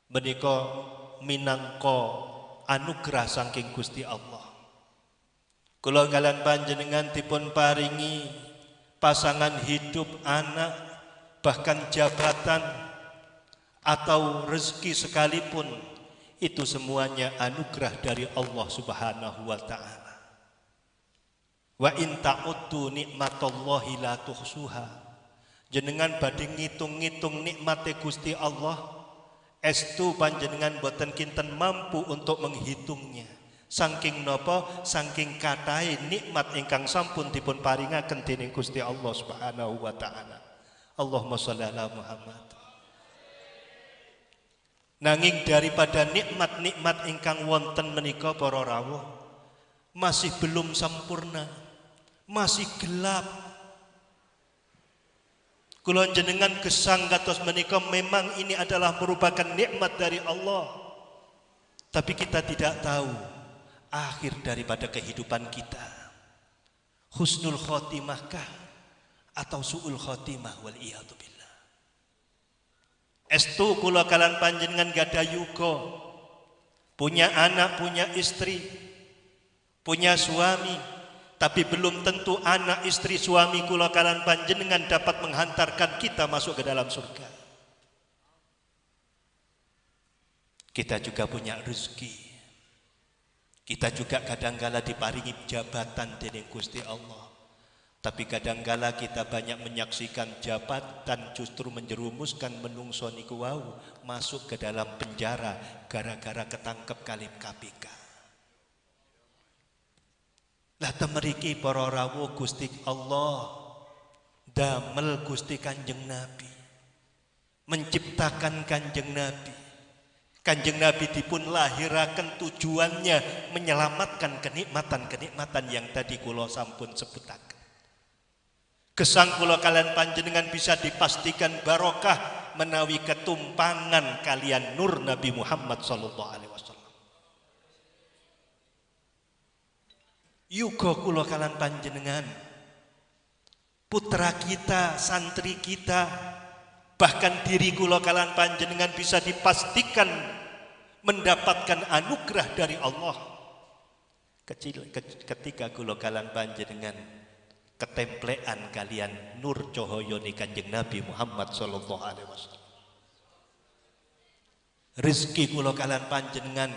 menika minangka anugerah saking Gusti Allah. Kula kalian panjenengan dipun paringi pasangan hidup, anak, bahkan jabatan atau rezeki sekalipun, itu semuanya anugerah dari Allah Subhanahu wa taala. Wa in ta'uddu nikmatallahi la tuhsuha. Jenengan badhe ngitung-ngitung nikmate Gusti Allah, estu panjenengan boten kinten mampu untuk menghitungnya. Saking napa? Saking katahe nikmat ingkang sampun dipun paringaken dening Gusti Allah Subhanahu wa taala. Allahumma sholli ala Muhammad. Nanging daripada nikmat-nikmat ingkang wonten menika para rawuh, masih belum sempurna, masih gelap. Kula jenengan gesang kados menika memang ini adalah merupakan nikmat dari Allah. Tapi kita tidak tahu akhir daripada kehidupan kita. Husnul khotimahkah atau su'ul khotimah wal iyadu billah. Estu kula kalan panjenengan gada yuga, punya anak, punya istri, punya suami, tapi belum tentu anak, istri, suami kula kalan panjenengan dapat menghantarkan kita masuk ke dalam surga. Kita juga punya rezeki. Kita juga kadangkala diparingi jabatan dening Gusti Allah. Tapi kadangkala kita banyak menyaksikan jabatan justru menjerumuskan menungso niku wau masuk ke dalam penjara gara-gara ketangkep kalih KPK. Lah temeriki para rawuh Gusti Allah damel Gusti Kanjeng Nabi, menciptakan Kanjeng Nabi. Kanjeng Nabi dipun lahiraken tujuannya menyelamatkan kenikmatan-kenikmatan yang tadi kula sampun sebutaken. Gesang kula kalian panjenengan bisa dipastikan barokah menawi ketumpangan kalian nur Nabi Muhammad sallallahu alaihi wasallam. Yuga kula kalian panjenengan, putra kita, santri kita, bahkan diri kula kalian panjenengan bisa dipastikan mendapatkan anugerah dari Allah ketika kula kalian panjenengan ketemplean kalian nur cahaya ni Kanjeng Nabi Muhammad sallallahu alaihi wasallam. Rezeki kula kalian panjenengan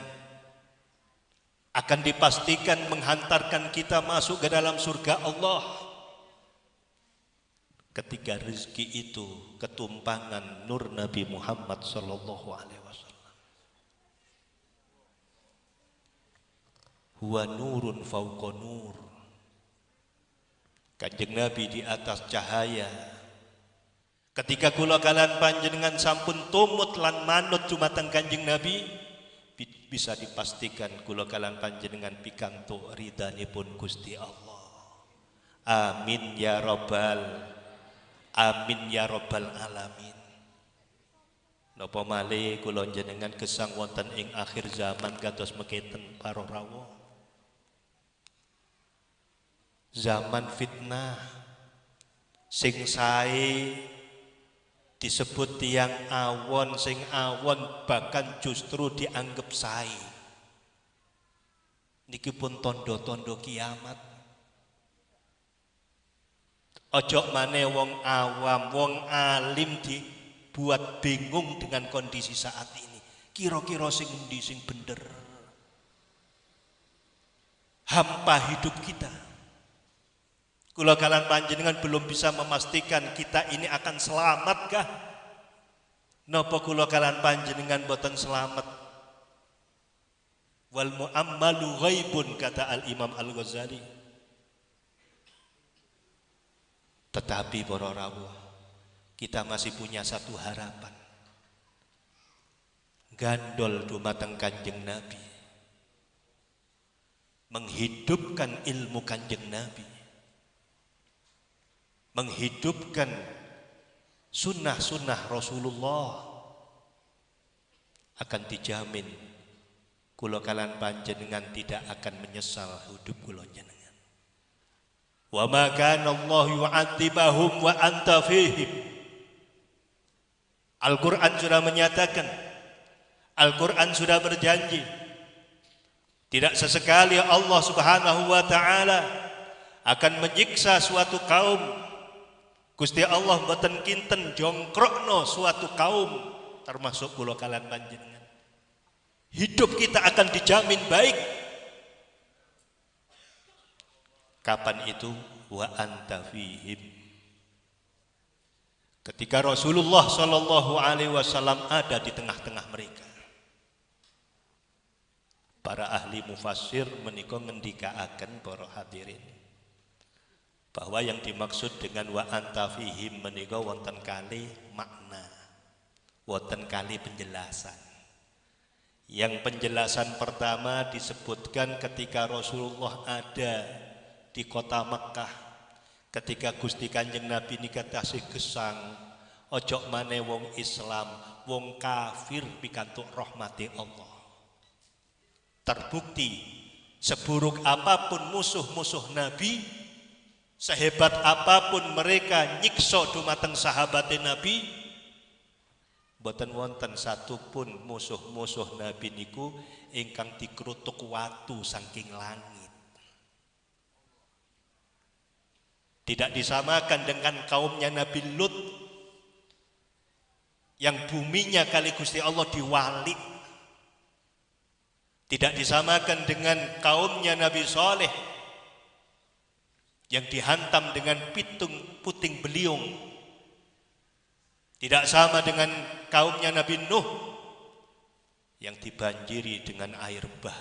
akan dipastikan menghantarkan kita masuk ke dalam surga Allah. Ketika rezeki itu ketumpangan nur Nabi Muhammad sallallahu alaihi wasallam. Huwa nurun fauqa nur. Kanjeng Nabi di atas cahaya. Ketika kula kalian panjenengan sampun tumut lan manut dumateng Kanjeng Nabi, bisa dipastikan kula kalian panjenengan pikantuk ridhanipun Gusti Allah. Amin ya rabbal alamin. Napa malih kula jenengan gesang wonten ing akhir zaman kados mekaten para rawuh. Zaman fitnah sing sae disebut tiang awon, sing awon bahkan justru dianggap sae. Niki pun tondo-tondo kiamat. Ojo maneh wong awam, wong alim dibuat bingung dengan kondisi saat ini. Kira-kira sing endi sing bener? Hampa hidup kita. Kula kalian panjenengan belum bisa memastikan kita ini akan selamatkah? Napa kula kalian panjenengan boten selamat? Wal mu'ammalu ghaibun, kata Al-Imam Al-Ghazali. Tetapi para rawuh, kita masih punya satu harapan. Gandol dumateng Kanjeng Nabi. Menghidupkan ilmu Kanjeng Nabi. Menghidupkan sunnah-sunnah Rasulullah, akan dijamin kula kalian panjenengan tidak akan menyesal hidup kula jenengan. Wa ma kana Allah yu'adzibahum wa anta fihim. Al-Quran sudah menyatakan, Al-Quran sudah berjanji, tidak sesekali Allah Subhanahu wa ta'ala akan menyiksa suatu kaum. Gusti Allah mboten kinten jongkrokno suatu kaum, termasuk kula kalian panjenengan. Hidup kita akan dijamin baik. Kapan itu? Wa anta fihim. Ketika Rasulullah sallallahu alaihi wasallam ada di tengah-tengah mereka. Para ahli mufassir menika ngendikaaken para hadirin bahwa yang dimaksud dengan wa anta fihim menika wonten kali makna, wonten kali penjelasan. Yang penjelasan pertama disebutkan ketika Rasulullah ada di kota Mekkah, ketika Gusti Kanjeng Nabi nika tasih gesang, ojo maneh wong Islam, wong kafir pikantuk rahmati Allah. Terbukti seburuk apapun musuh-musuh Nabi, sehebat apapun mereka nyiksa dumateng sahabat Nabi, boten wonten satupun musuh-musuh Nabi niku ingkang dikrutuk watu saking langit. Tidak disamakan dengan kaumnya Nabi Lut yang buminya kali Gusti Allah diwalik. Tidak disamakan dengan kaumnya Nabi Saleh yang dihantam dengan puting beliung. Tidak sama dengan kaumnya Nabi Nuh yang dibanjiri dengan air bah.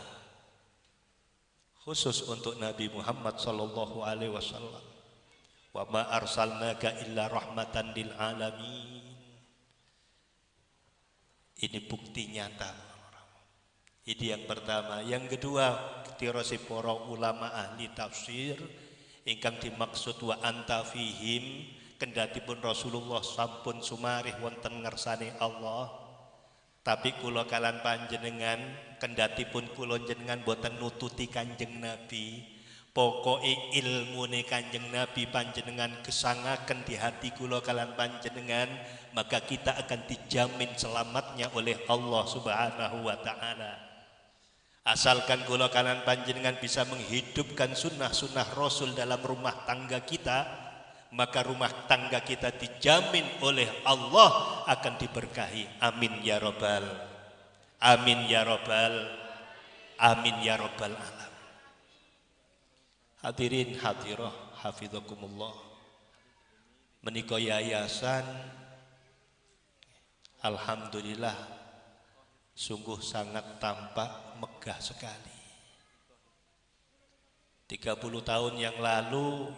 Khusus untuk Nabi Muhammad sallallahu alaihi wasallam. Wa ma arsalnaka illa rahmatan lil alamin. Ini bukti nyata. Ini yang pertama. Yang kedua, tirasi para ulama ahli tafsir ingkang dimaksud wa anta fihim kendatipun Rasulullah sampun sumarih wonten ngersane Allah, tapi kula kalan panjenengan kendatipun kula jenengan boten nututi Kanjeng Nabi, pokoke ilmune Kanjeng Nabi panjenengan gesangaken di hati kula kalan panjenengan, maka kita akan dijamin selamatnya oleh Allah Subhanahu wa ta'ala. Asalkan kula kanan panjenengan bisa menghidupkan sunnah-sunnah Rasul dalam rumah tangga kita, maka rumah tangga kita dijamin oleh Allah akan diberkahi. Amin ya robbal, amin ya robbal, amin ya robbal alam. Hadirin hadirah hafizakumullah, menika yayasan alhamdulillah sungguh sangat tampak megah sekali. 30 tahun yang lalu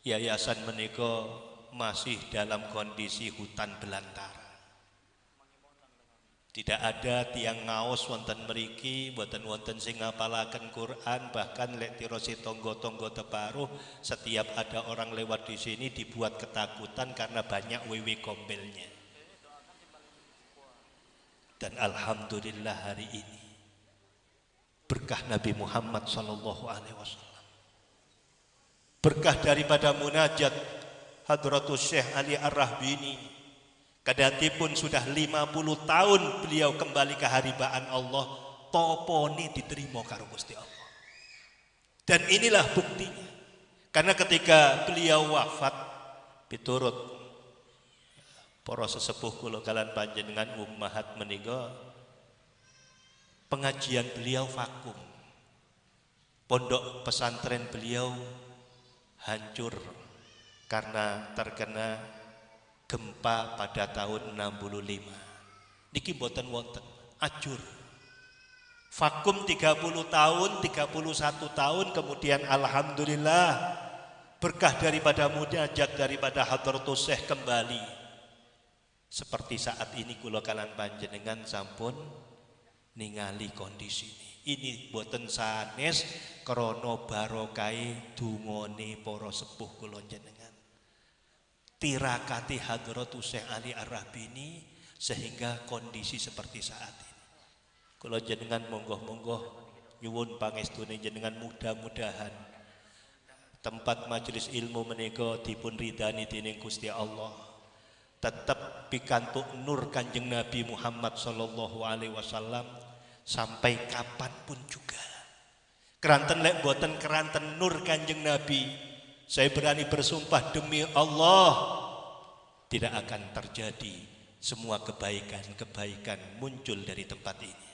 yayasan menika masih dalam kondisi hutan belantara. Tidak ada tiang ngaos wonten mriki, boten wonten sing ngapalaken Quran, bahkan lek tirosi tonggo-tonggo teparuh setiap ada orang lewat di sini dibuat ketakutan karena banyak wewe gombelnya. Dan alhamdulillah hari ini berkah Nabi Muhammad sallallahu alaihi wasallam, berkah daripada munajat Hadratus Syekh Ali Ar-Rahbini, kadatipun sudah 50 tahun beliau kembali ke haribaan Allah, toponi diterima karo Gusti Allah. Dan inilah buktinya, karena ketika beliau wafat piturut para sesepuh kula kalan panjenengan ummahat menika, pengajian beliau vakum, pondok pesantren beliau hancur karena terkena gempa pada tahun 65. Niki boten wonten, ajur. Vakum 30 tahun, 31 tahun, kemudian alhamdulillah berkah daripada munajat daripada Hadratus Syekh kembali. Seperti saat ini kula kalan panjenengan sampun ningali kondisi ini boten sanes krana barokai dungane para sepuh kula jenengan, tirakati Hadratus Syekh Ali Ar-Rahbini sehingga kondisi seperti saat ini. Kula jenengan monggo-monggo nyuwun pangestune jenengan, mudah-mudahan tempat majelis ilmu menika dipun ridani dening Gusti Allah. tetap pikantuk nur Kanjeng Nabi Muhammad sallallahu alaihi wasallam sampai kapanpun juga. Keranten lek boten keranten nur Kanjeng Nabi, saya berani bersumpah demi Allah tidak akan terjadi semua kebaikan-kebaikan muncul dari tempat ini.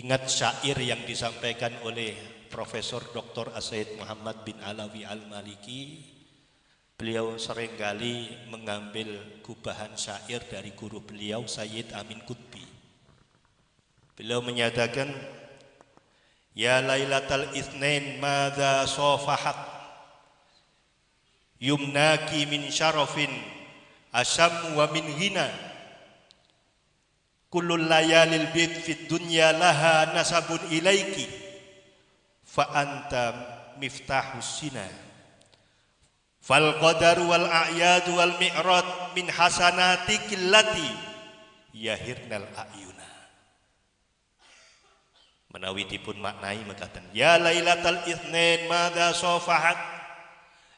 Ingat syair yang disampaikan oleh Profesor Dr. As-Said Muhammad bin Alawi Al-Maliki. Beliau seringkali mengambil gubahan syair dari guru beliau Sayyid Amin Qutbi. Beliau menyatakan, ya Lailatal Itsnain madza safahat yumnaki min syarafin asyam wa min ghina kullul layalil bid fid dunya laha nasabun ilaiki fa anta miftahus sina fal qadaru wal a'yadu wal mi'rad min hasanatikil lati yahirnal a'yuna. Menawi dipun maknai mekaten, ya Lailatal Itsnain madza safahat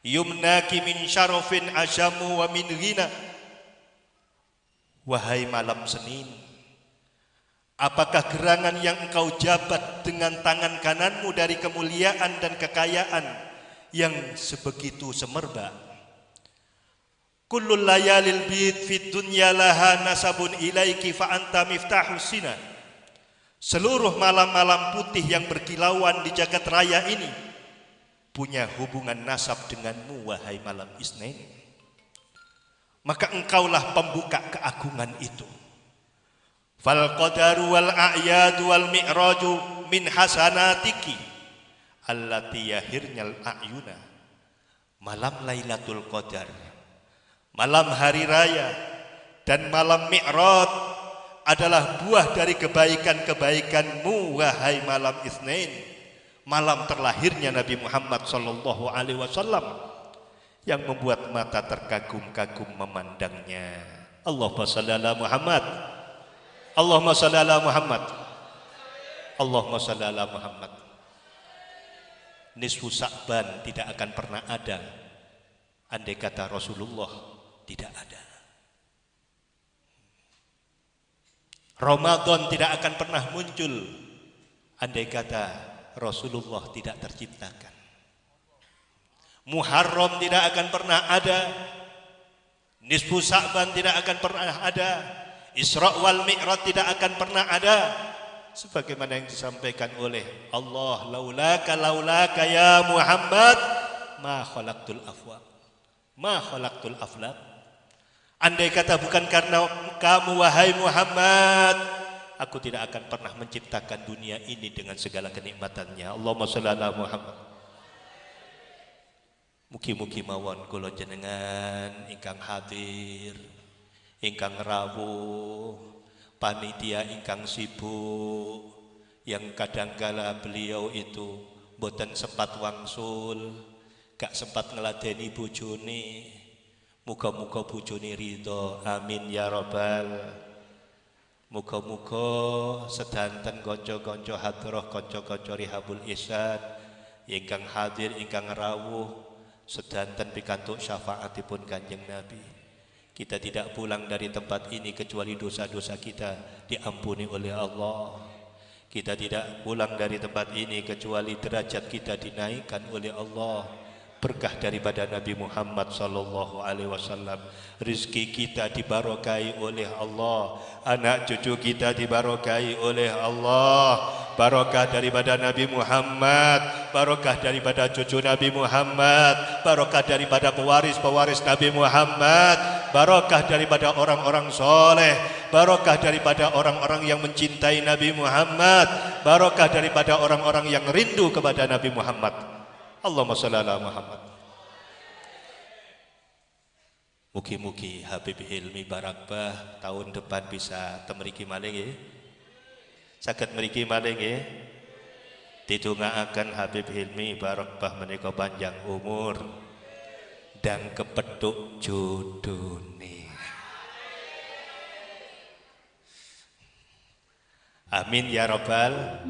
yumnaki min syarafin asyamu wa min ghina. Wahai malam Senin, apakah gerangan yang engkau jabat dengan tangan kananmu dari kemuliaan dan kekayaan yang sebegitu semerbak? Kullul layalil bid fid dunya laha nasabun ilaiki fa anta miftahus sina. Seluruh malam-malam putih yang berkilauan di jagat raya ini punya hubungan nasab denganmu, wahai malam Isnin. Maka engkaulah pembuka keagungan itu. Fal qadaru wal a'yadu wal mi'raju min hasanatiki allati yahirnyal a'yuna. Malam Lailatul Qadar, malam hari raya dan malam Mi'raj adalah buah dari kebaikan-kebaikanmu, wahai malam Itsnain, malam terlahirnya Nabi Muhammad sallallahu alaihi wasallam yang membuat mata terkagum-kagum memandangnya. Allahumma shalli ala Muhammad. Allahumma shalli ala Muhammad. Allahumma shalli ala Muhammad. Nisfu Sa'ban tidak akan pernah ada andai kata Rasulullah tidak ada. Ramadan tidak akan pernah muncul andai kata Rasulullah tidak terciptakan. Muharram tidak akan pernah ada. Nisfu Sa'ban tidak akan pernah ada. Isra wal Mi'raj tidak akan pernah ada. Sebagaimana yang disampaikan oleh Allah, laulaka ya Muhammad ma khalaqtul afwaq ma khalaqtul aflaq. Andai kata bukan karena kamu wahai Muhammad, aku tidak akan pernah menciptakan dunia ini dengan segala kenikmatannya. Allahumma shalli ala Muhammad. Mugi-mugi mawon kula jenengan ingkang hadir, ingkang rawuh, panitia ingkang sibuk, yang kadangkala beliau itu boten sempat wangsul, gak sempat ngeladeni bojone. Muga-muga bojone ridho, amin ya rabbal. Muga-muga sedanten kanca-kanca hadrah, kanca-kanca Rihabul Ihsan ingkang hadir, ingkang rawuh, sedanten pikantuk syafaatipun Kanjeng Nabi. Kita tidak pulang dari tempat ini kecuali dosa-dosa kita diampuni oleh Allah. Kita tidak pulang dari tempat ini kecuali derajat kita dinaikkan oleh Allah. Berkah daripada Nabi Muhammad sallallahu alaihi wasallam. Rezeki kita dibarokai oleh Allah. Anak cucu kita dibarokai oleh Allah. Barokah daripada Nabi Muhammad, barokah daripada cucu Nabi Muhammad, barokah daripada pewaris-pewaris Nabi Muhammad, barokah daripada orang-orang soleh, barokah daripada orang-orang yang mencintai Nabi Muhammad, barokah daripada orang-orang yang rindu kepada Nabi Muhammad. Allahumma shalli ala Muhammad. Mugi-mugi Habib Hilmi Barakbah tahun depan bisa temriki maling ya. Saged mriki maling ya. Didongaaken Habib Hilmi Barakbah menika panjang umur dan kepethuk jodone. Amin ya rabbal.